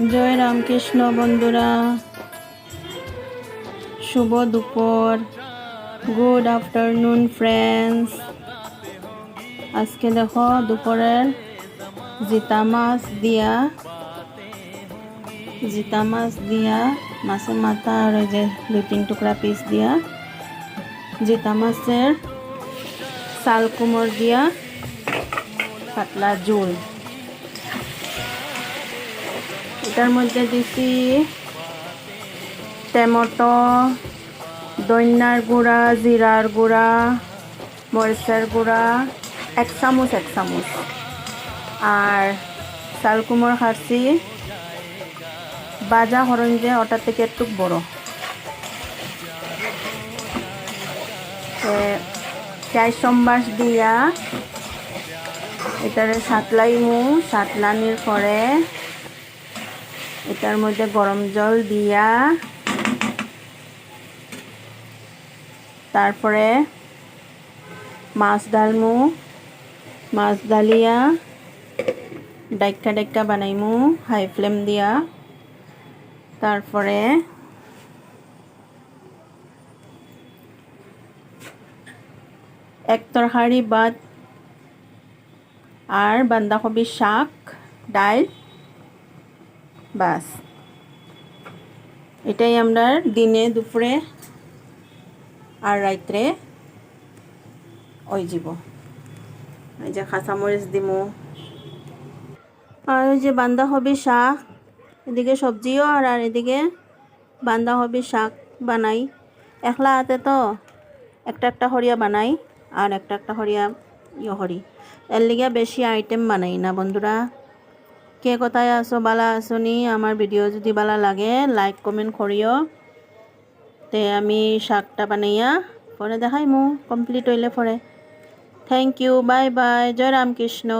জয় রামকৃষ্ণ বন্ধুরা, শুভ দুপুর, good afternoon friends. আজকে দেখো দুপুরের জিতা মাছ দিয়া মাছের মাথা আর ওই যে 2-3 টুকরা পিস দিয়া জিতা মাছের চাল কুমড় দিয়া পাতলা ঝোল। এটার মধ্যে দিছি টমেটো, ধনিয়ার গুঁড়া, জিরার গুঁড়া, মরিচের গুঁড়া 1 চামচ আর চাল কুমড় খাচ্ছি বাজা হরণ যে ওটার থেকে একটু বড়। চাই সম্বাস দিয়া এটারে সাতলানির পরে এটার মধ্যে গরম জল দিয়া তারপরে মাছ ডালিয়া ডাইক্কা বানাইমু হাই ফ্লেম দিয়া। তারপরে এক তরকারি ভাত আর বাঁধাকপি শাক ডাল, বাস। এটাই আমরা দিনে দুপুরে আর রাত্রে ওই যাব। এই যে কাঁচামরিচ দিমু আর ওই যে বাঁধাকপি শাক, এদিকে সবজিও আর এদিকে বাঁধাকপি শাক বানাই। একলা হাতে তো একটা হরিয়া বানাই আর একটা হরিয়া হরি, এর লিগে বেশি আইটেম বানাই না বন্ধুরা। কে কোথায় আসো, বালা আসনি? আমার ভিডিও যদি বালা লাগে লাইক কমেন্ট করিও। তে আমি শাকটা বানাইয়া পরে দেখাইমু কমপ্লিট হইলে পরে। থ্যাংক ইউ, বাই বাই, জয় রামকৃষ্ণ।